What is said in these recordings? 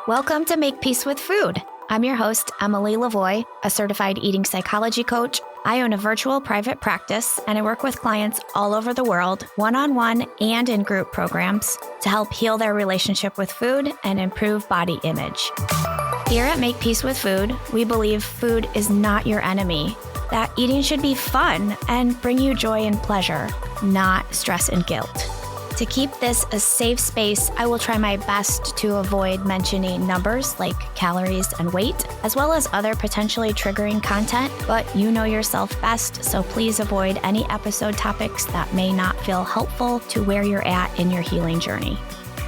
Welcome to Make Peace with Food. I'm your host, Emily LaVoie, a certified eating psychology coach. I own a virtual private practice, and I work with clients all over the world, one-on-one and in group programs, to help heal their relationship with food and improve body image. Here at Make Peace with Food, we believe food is not your enemy, that eating should be fun and bring you joy and pleasure, not stress and guilt. To keep this a safe space, I will try my best to avoid mentioning numbers like calories and weight, as well as other potentially triggering content, but you know yourself best, so please avoid any episode topics that may not feel helpful to where you're at in your healing journey.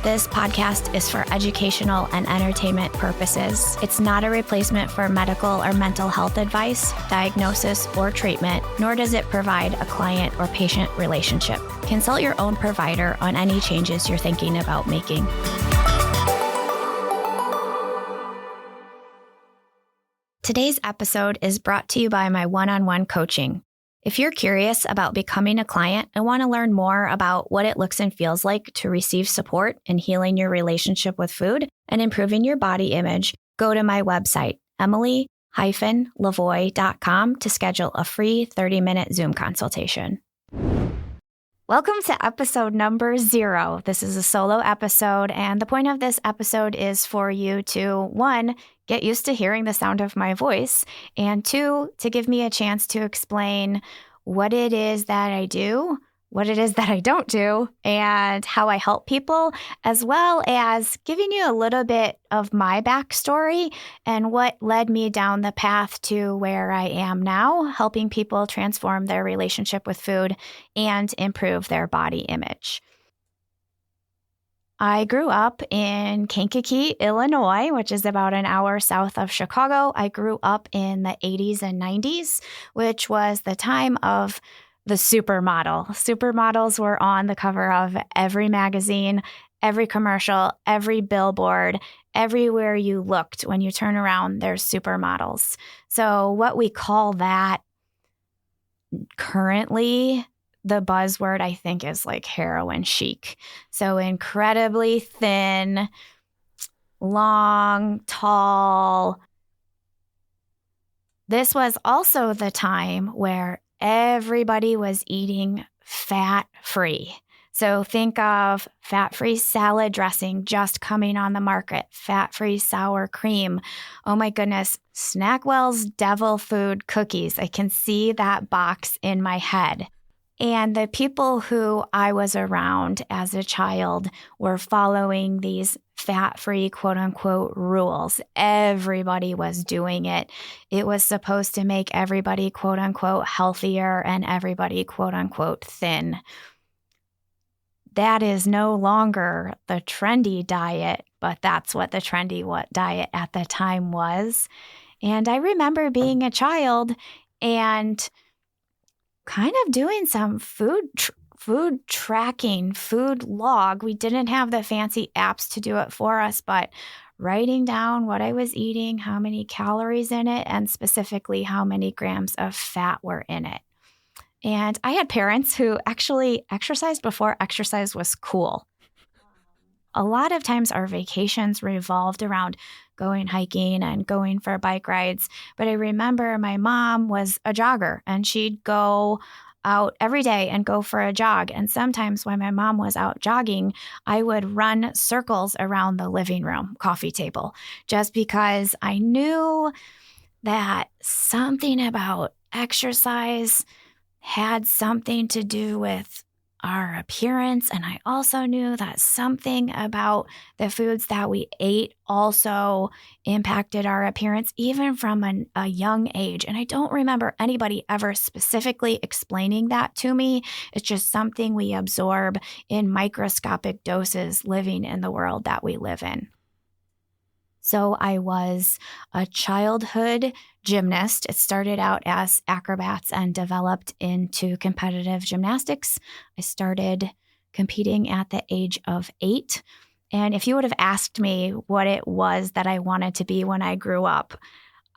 This podcast is for educational and entertainment purposes. It's not a replacement for medical or mental health advice, diagnosis, or treatment, nor does it provide a client or patient relationship. Consult your own provider on any changes you're thinking about making. Today's episode is brought to you by my one-on-one coaching. If you're curious about becoming a client and want to learn more about what it looks and feels like to receive support in healing your relationship with food and improving your body image, go to my website, emily-lavoie.com, to schedule a free 30-minute Zoom consultation. Welcome to episode number 0. This is a solo episode, and the point of this episode is for you to, 1, get used to hearing the sound of my voice, and 2, to give me a chance to explain what it is that I do, what it is that I don't do, and how I help people, as well as giving you a little bit of my backstory and what led me down the path to where I am now, helping people transform their relationship with food and improve their body image. I grew up in Kankakee, Illinois, which is about an hour south of Chicago. I grew up in the 80s and 90s, which was the time of the supermodel. Supermodels were on the cover of every magazine, every commercial, every billboard, everywhere you looked. When you turn around, there's supermodels. So what we call that currently, the buzzword, I think, is like heroin chic. So incredibly thin, long, tall. This was also the time where everybody was eating fat-free. So think of fat-free salad dressing just coming on the market, fat-free sour cream. Oh my goodness, Snackwell's Devil Food cookies. I can see that box in my head. And the people who I was around as a child were following these fat-free, quote-unquote, rules. Everybody was doing it. It was supposed to make everybody, quote-unquote, healthier and everybody, quote-unquote, thin. That is no longer the trendy diet, but that's what the trendy diet at the time was. And I remember being a child and kind of doing some food tracking, food log. We didn't have the fancy apps to do it for us, but writing down what I was eating, how many calories in it, and specifically how many grams of fat were in it. And I had parents who actually exercised before exercise was cool. A lot of times our vacations revolved around going hiking and going for bike rides. But I remember my mom was a jogger and she'd go out every day and go for a jog. And sometimes when my mom was out jogging, I would run circles around the living room coffee table just because I knew that something about exercise had something to do with our appearance. And I also knew that something about the foods that we ate also impacted our appearance, even from a young age. And I don't remember anybody ever specifically explaining that to me. It's just something we absorb in microscopic doses living in the world that we live in. So I was a childhood gymnast. It started out as acrobats and developed into competitive gymnastics. I started competing at the age of 8. And if you would have asked me what it was that I wanted to be when I grew up,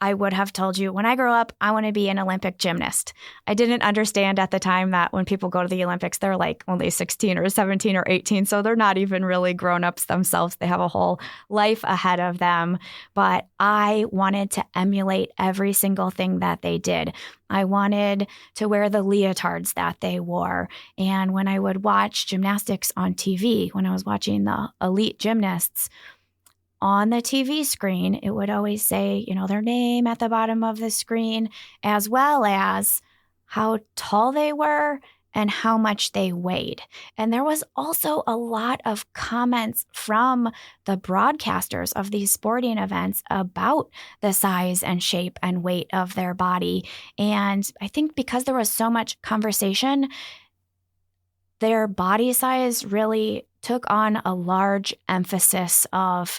I would have told you when I grow up, I want to be an Olympic gymnast. I didn't understand at the time that when people go to the Olympics, they're like only 16 or 17 or 18. So they're not even really grown-ups themselves. They have a whole life ahead of them. But I wanted to emulate every single thing that they did. I wanted to wear the leotards that they wore. And when I would watch gymnastics on TV, when I was watching the elite gymnasts, on the TV screen, it would always say, their name at the bottom of the screen, as well as how tall they were and how much they weighed. And there was also a lot of comments from the broadcasters of these sporting events about the size and shape and weight of their body. And I think because there was so much conversation, their body size really took on a large emphasis of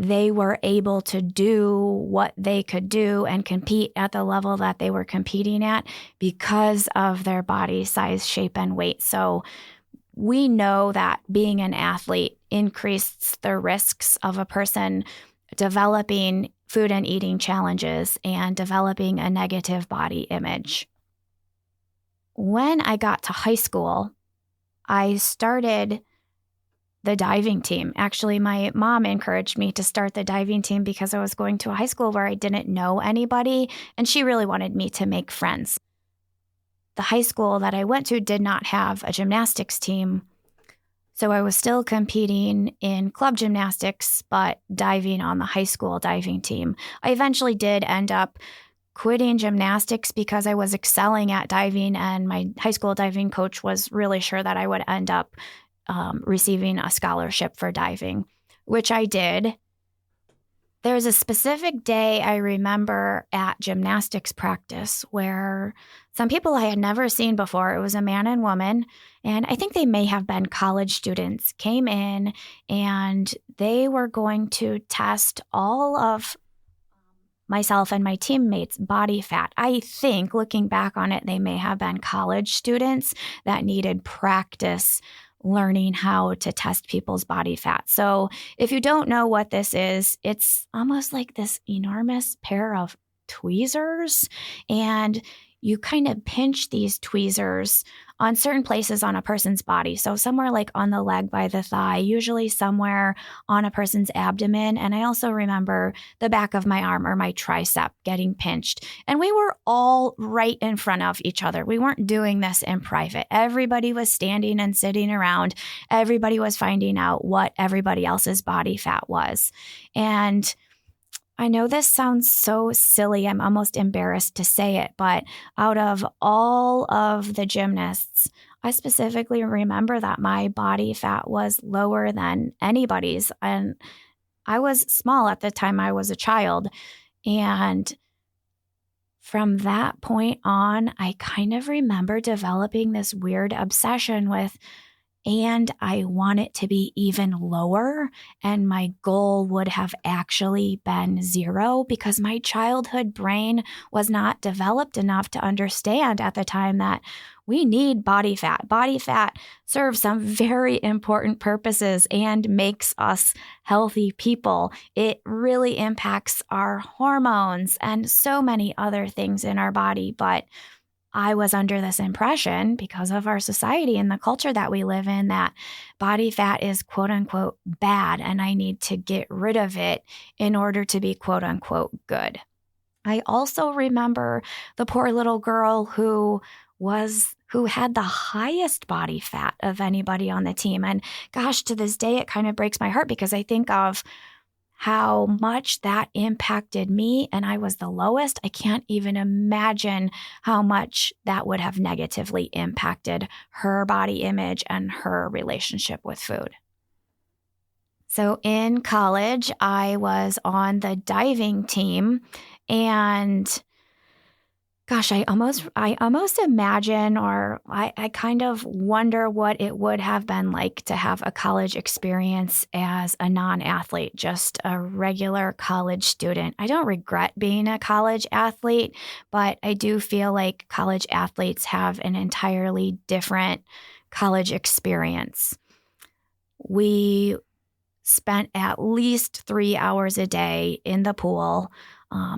they were able to do what they could do and compete at the level that they were competing at because of their body size, shape, and weight. So we know that being an athlete increases the risks of a person developing food and eating challenges and developing a negative body image. When I got to high school, I started the diving team. Actually, my mom encouraged me to start the diving team because I was going to a high school where I didn't know anybody, and she really wanted me to make friends. The high school that I went to did not have a gymnastics team, so I was still competing in club gymnastics, but diving on the high school diving team. I eventually did end up quitting gymnastics because I was excelling at diving, and my high school diving coach was really sure that I would end up receiving a scholarship for diving, which I did. There's a specific day I remember at gymnastics practice where some people I had never seen before, it was a man and woman, and I think they may have been college students, came in and they were going to test all of myself and my teammates' body fat. I think, looking back on it, they may have been college students that needed practice learning how to test people's body fat. So if you don't know what this is, it's almost like this enormous pair of tweezers, and you kind of pinch these tweezers on certain places on a person's body. So somewhere like on the leg by the thigh, usually somewhere on a person's abdomen. And I also remember the back of my arm or my tricep getting pinched. And we were all right in front of each other. We weren't doing this in private. Everybody was standing and sitting around. Everybody was finding out what everybody else's body fat was. And I know this sounds so silly. I'm almost embarrassed to say it, but out of all of the gymnasts, I specifically remember that my body fat was lower than anybody's. And I was small at the time. I was a child. And from that point on, I kind of remember developing this weird obsession with, and I want it to be even lower. And my goal would have actually been 0 because my childhood brain was not developed enough to understand at the time that we need body fat. Body fat serves some very important purposes and makes us healthy people. It really impacts our hormones and so many other things in our body. But I was under this impression because of our society and the culture that we live in that body fat is quote unquote bad and I need to get rid of it in order to be quote unquote good. I also remember the poor little girl who had the highest body fat of anybody on the team. And gosh, to this day, it kind of breaks my heart because I think of how much that impacted me, and I was the lowest. I can't even imagine how much that would have negatively impacted her body image and her relationship with food. So in college, I was on the diving team, and gosh, I almost imagine, or I kind of wonder what it would have been like to have a college experience as a non-athlete, just a regular college student. I don't regret being a college athlete, but I do feel like college athletes have an entirely different college experience. We spent at least 3 hours a day in the pool.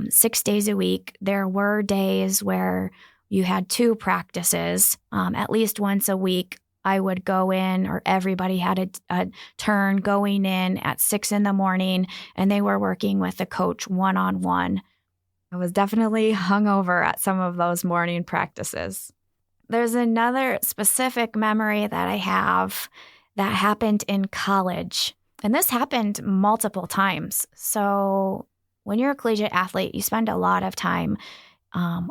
6 days a week. There were days where you had 2 practices. At least once a week, I would go in, or everybody had a turn going in at 6 in the morning, and they were working with the coach one-on-one. I was definitely hungover at some of those morning practices. There's another specific memory that I have that happened in college. And this happened multiple times. So when you're a collegiate athlete, you spend a lot of time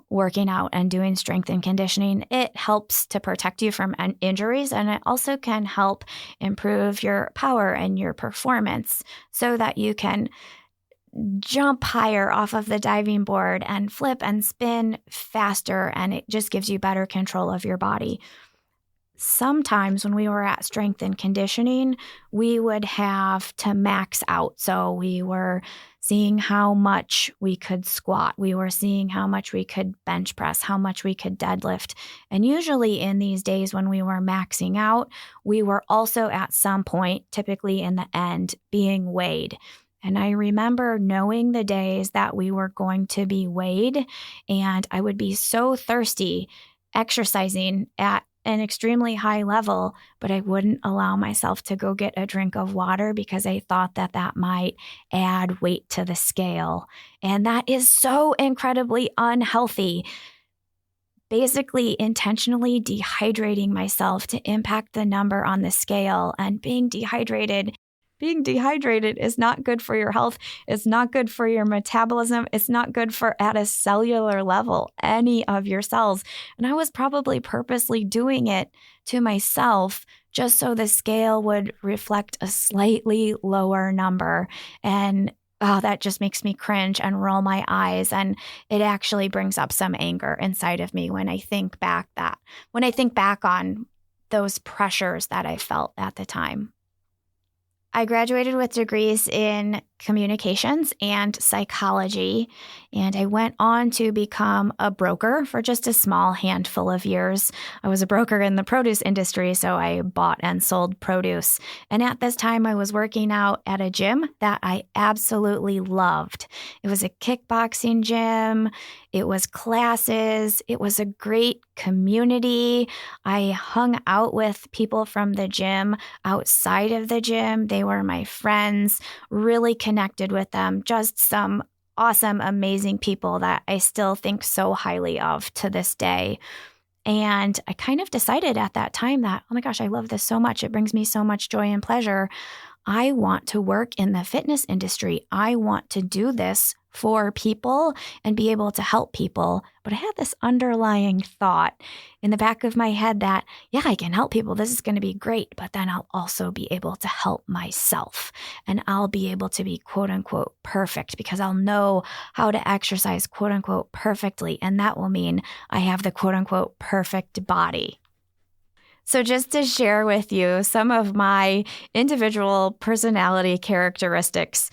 working out and doing strength and conditioning. It helps to protect you from injuries, and it also can help improve your power and your performance so that you can jump higher off of the diving board and flip and spin faster, and it just gives you better control of your body. Sometimes when we were at strength and conditioning, we would have to max out. So we were seeing how much we could squat. We were seeing how much we could bench press, how much we could deadlift. And usually in these days when we were maxing out, we were also at some point, typically in the end, being weighed. And I remember knowing the days that we were going to be weighed, and I would be so thirsty exercising at an extremely high level, but I wouldn't allow myself to go get a drink of water because I thought that that might add weight to the scale. And that is so incredibly unhealthy. Basically, intentionally dehydrating myself to impact the number on the scale, and being dehydrated is not good for your health. It's not good for your metabolism. It's not good for, at a cellular level, any of your cells. And I was probably purposely doing it to myself just so the scale would reflect a slightly lower number. And that just makes me cringe and roll my eyes. And it actually brings up some anger inside of me when I think back on those pressures that I felt at the time. I graduated with degrees in communications and psychology, and I went on to become a broker for just a small handful of years. I was a broker in the produce industry, so I bought and sold produce. And at this time, I was working out at a gym that I absolutely loved. It was a kickboxing gym. It was classes. It was a great community. I hung out with people from the gym outside of the gym. They were my friends, really connected with them, just some awesome, amazing people that I still think so highly of to this day. And I kind of decided at that time that, oh my gosh, I love this so much. It brings me so much joy and pleasure. I want to work in the fitness industry. I want to do this for people and be able to help people. But I had this underlying thought in the back of my head that, yeah, I can help people. This is going to be great. But then I'll also be able to help myself, and I'll be able to be quote unquote perfect because I'll know how to exercise quote unquote perfectly. And that will mean I have the quote unquote perfect body. So just to share with you some of my individual personality characteristics,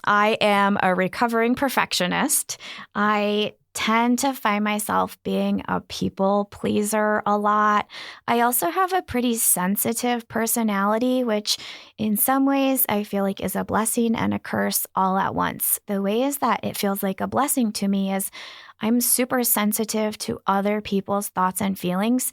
I am a recovering perfectionist. I tend to find myself being a people pleaser a lot. I also have a pretty sensitive personality, which in some ways I feel like is a blessing and a curse all at once. The ways that it feels like a blessing to me is I'm super sensitive to other people's thoughts and feelings.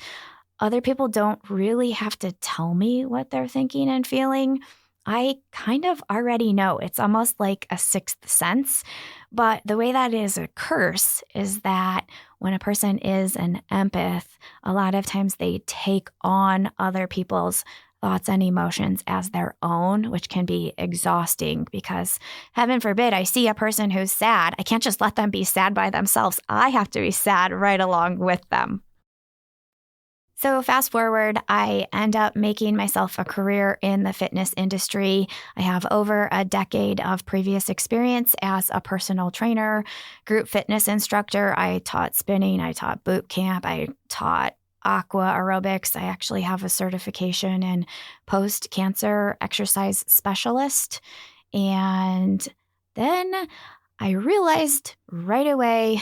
Other people don't really have to tell me what they're thinking and feeling. I kind of already know. It's almost like a sixth sense. But the way that is a curse is that when a person is an empath, a lot of times they take on other people's thoughts and emotions as their own, which can be exhausting because heaven forbid I see a person who's sad. I can't just let them be sad by themselves. I have to be sad right along with them. So fast forward, I end up making myself a career in the fitness industry. I have over a decade of previous experience as a personal trainer, group fitness instructor. I taught spinning, I taught boot camp, I taught aqua aerobics. I actually have a certification in post-cancer exercise specialist. And then I realized right away,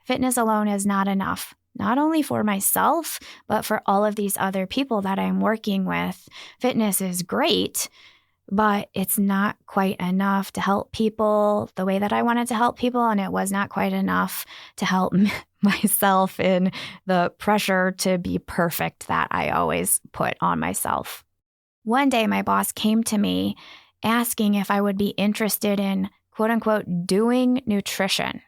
fitness alone is not enough. Not only for myself, but for all of these other people that I'm working with. Fitness is great, but it's not quite enough to help people the way that I wanted to help people. And it was not quite enough to help myself in the pressure to be perfect that I always put on myself. One day, my boss came to me asking if I would be interested in, quote unquote, doing nutrition.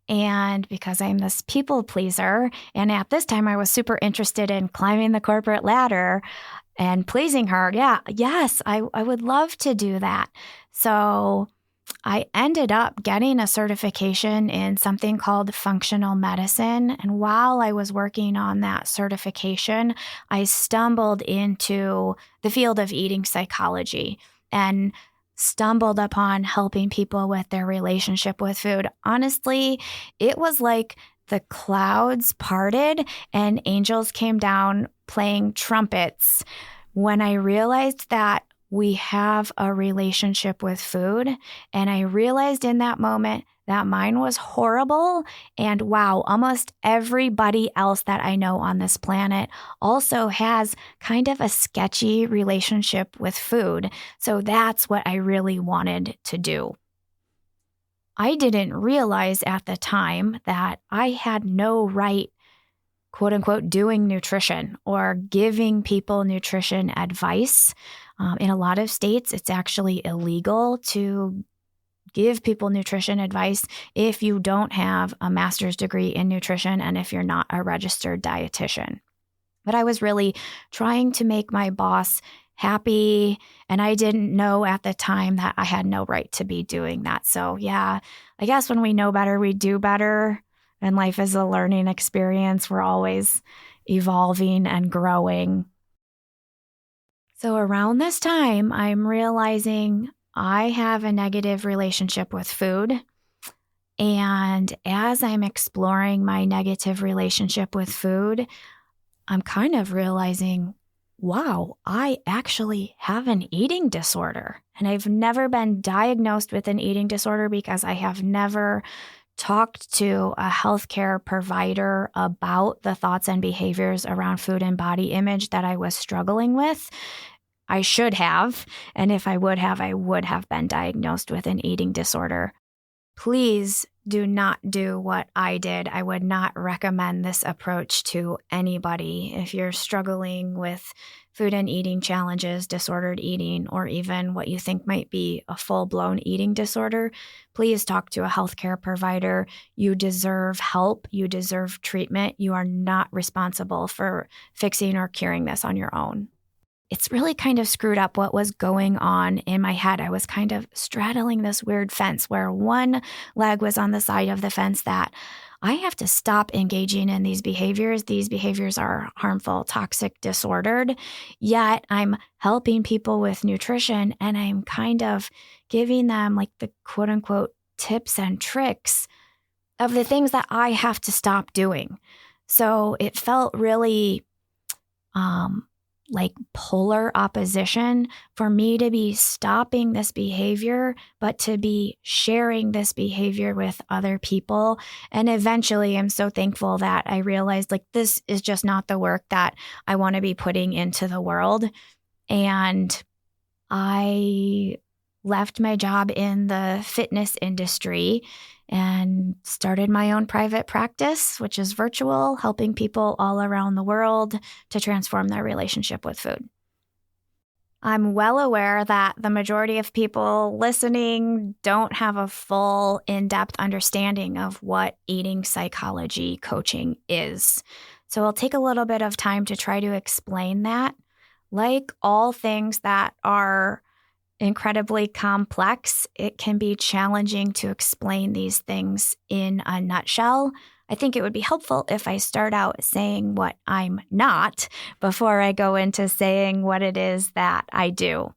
And because I'm this people pleaser, and at this time I was super interested in climbing the corporate ladder and pleasing her, yes, I would love to do that. So I ended up getting a certification in something called functional medicine. And while I was working on that certification, I stumbled into the field of eating psychology and stumbled upon helping people with their relationship with food. Honestly, it was like the clouds parted and angels came down playing trumpets when I realized that we have a relationship with food. And I realized in that moment that mine was horrible. And wow, almost everybody else that I know on this planet also has kind of a sketchy relationship with food. So that's what I really wanted to do. I didn't realize at the time that I had no right, quote unquote, doing nutrition or giving people nutrition advice. In a lot of states, it's actually illegal to give people nutrition advice if you don't have a master's degree in nutrition and if you're not a registered dietitian. But I was really trying to make my boss happy, and I didn't know at the time that I had no right to be doing that. So yeah, I guess when we know better, we do better. And life is a learning experience. We're always evolving and growing. So around this time, I'm realizing I have a negative relationship with food. And as I'm exploring my negative relationship with food, I'm kind of realizing, wow, I actually have an eating disorder. And I've never been diagnosed with an eating disorder because I have never talked to a healthcare provider about the thoughts and behaviors around food and body image that I was struggling with. I should have. And if I would have been diagnosed with an eating disorder. Please do not do what I did. I would not recommend this approach to anybody. If you're struggling with food and eating challenges, disordered eating, or even what you think might be a full-blown eating disorder, please talk to a healthcare provider. You deserve help. You deserve treatment. You are not responsible for fixing or curing this on your own. It's really kind of screwed up what was going on in my head. I was kind of straddling this weird fence where one leg was on the side of the fence that I have to stop engaging in these behaviors. These behaviors are harmful, toxic, disordered. Yet I'm helping people with nutrition and I'm kind of giving them like the quote unquote tips and tricks of the things that I have to stop doing. So it felt really like polar opposition for me to be stopping this behavior, but to be sharing this behavior with other people. And eventually I'm so thankful that I realized like this is just not the work that I want to be putting into the world. And I left my job in the fitness industry and started my own private practice, which is virtual, helping people all around the world to transform their relationship with food. I'm well aware that the majority of people listening don't have a full, in-depth understanding of what eating psychology coaching is. So I'll take a little bit of time to try to explain that. Like all things that are incredibly complex, it can be challenging to explain these things in a nutshell. I think it would be helpful if I start out saying what I'm not before I go into saying what it is that I do.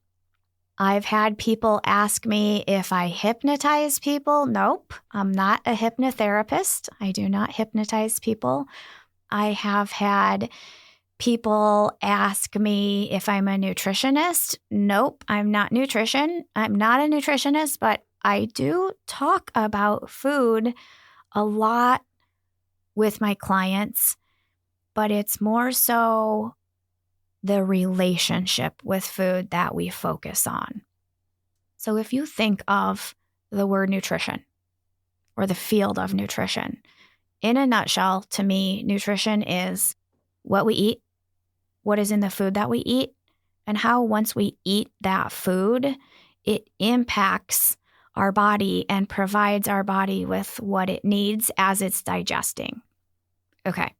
I've had people ask me if I hypnotize people. Nope, I'm not a hypnotherapist. I do not hypnotize people. I have had people ask me if I'm a nutritionist. Nope, I'm not nutrition. I'm not a nutritionist, but I do talk about food a lot with my clients, but it's more so the relationship with food that we focus on. So if you think of the word nutrition or the field of nutrition, in a nutshell, to me, nutrition is what we eat, what is in the food that we eat, and how once we eat that food, it impacts our body and provides our body with what it needs as it's digesting. Okay,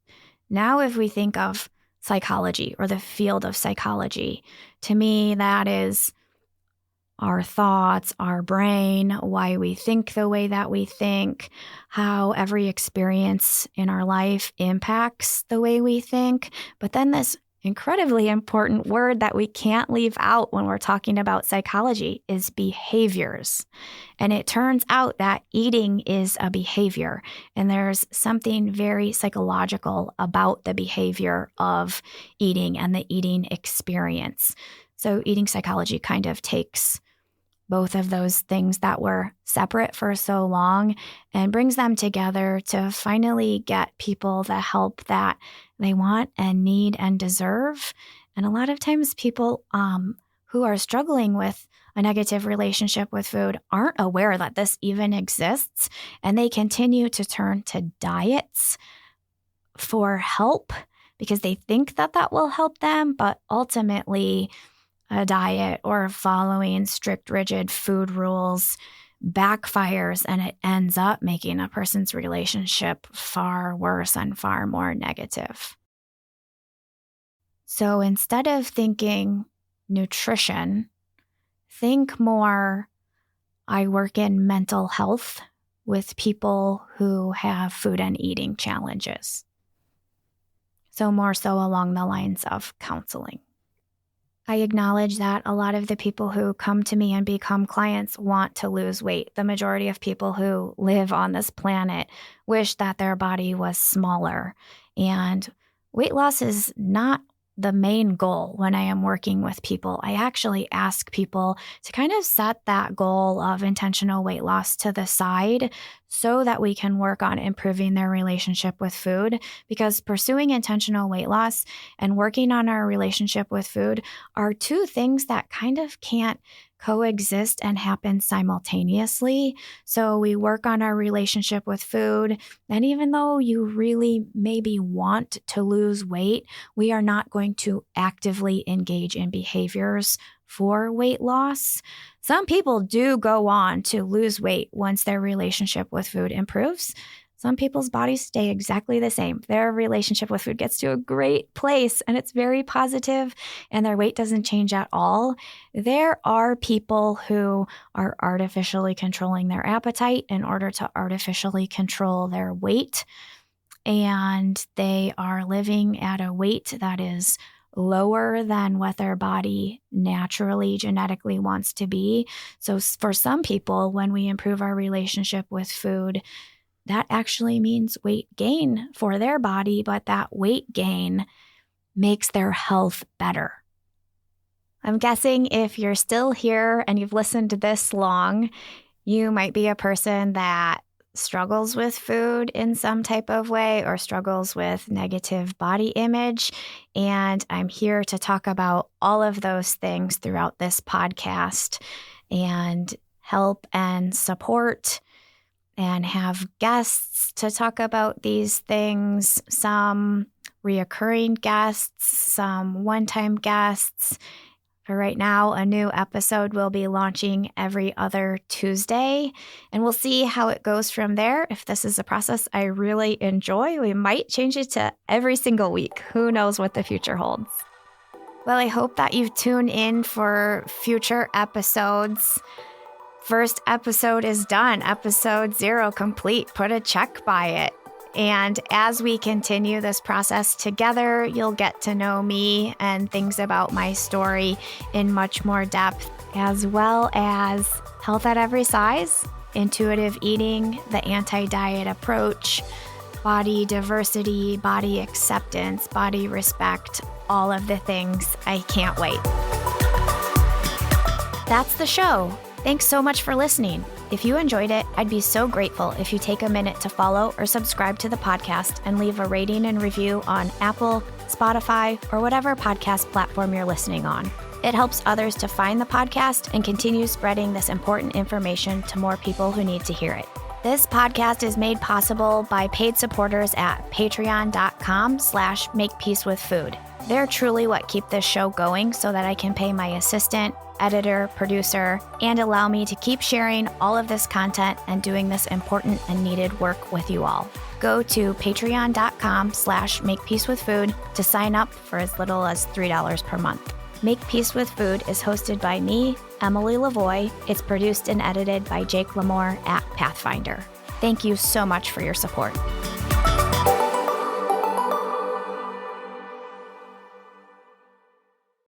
now if we think of psychology or the field of psychology, to me, that is our thoughts, our brain, why we think the way that we think, how every experience in our life impacts the way we think. But then this incredibly important word that we can't leave out when we're talking about psychology is behaviors. And it turns out that eating is a behavior, and there's something very psychological about the behavior of eating and the eating experience. So eating psychology kind of takes both of those things that were separate for so long and brings them together to finally get people the help that they want and need and deserve. And a lot of times people who are struggling with a negative relationship with food aren't aware that this even exists, and they continue to turn to diets for help because they think that that will help them, but ultimately a diet or following strict, rigid food rules backfires, and it ends up making a person's relationship far worse and far more negative. So instead of thinking nutrition, think more, I work in mental health with people who have food and eating challenges. So more so along the lines of counseling. I acknowledge that a lot of the people who come to me and become clients want to lose weight. The majority of people who live on this planet wish that their body was smaller. And weight loss is not the main goal when I am working with people. I actually ask people to kind of set that goal of intentional weight loss to the side so that we can work on improving their relationship with food, because pursuing intentional weight loss and working on our relationship with food are two things that kind of can't coexist and happen simultaneously. So we work on our relationship with food, and even though you really maybe want to lose weight, we are not going to actively engage in behaviors for weight loss. Some people do go on to lose weight once their relationship with food improves. Some people's bodies stay exactly the same. Their relationship with food gets to a great place and it's very positive and their weight doesn't change at all. There are people who are artificially controlling their appetite in order to artificially control their weight, and they are living at a weight that is lower than what their body naturally, genetically wants to be. So for some people, when we improve our relationship with food, that actually means weight gain for their body, but that weight gain makes their health better. I'm guessing if you're still here and you've listened to this long, you might be a person that struggles with food in some type of way or struggles with negative body image. And I'm here to talk about all of those things throughout this podcast and help and support and have guests to talk about these things, some reoccurring guests, some one-time guests. For right now, a new episode will be launching every other Tuesday, and we'll see how it goes from there. If this is a process I really enjoy, we might change it to every single week. Who knows what the future holds? Well, I hope that you tune in for future episodes. First episode is done. Episode 0 complete. Put a check by it. And as we continue this process together, you'll get to know me and things about my story in much more depth, as well as health at every size, intuitive eating, the anti-diet approach, body diversity, body acceptance, body respect, all of the things. I can't wait. That's the show. Thanks so much for listening. If you enjoyed it, I'd be so grateful if you take a minute to follow or subscribe to the podcast and leave a rating and review on Apple, Spotify, or whatever podcast platform you're listening on. It helps others to find the podcast and continue spreading this important information to more people who need to hear it. This podcast is made possible by paid supporters at patreon.com/makepeacewithfood. They're truly what keep this show going so that I can pay my assistant, editor, producer, and allow me to keep sharing all of this content and doing this important and needed work with you all. Go to patreon.com/makepeacewithfood to sign up for as little as $3 per month. Make Peace with Food is hosted by me, Emily LaVoie. It's produced and edited by Jake Lamore at Pathfinder. Thank you so much for your support.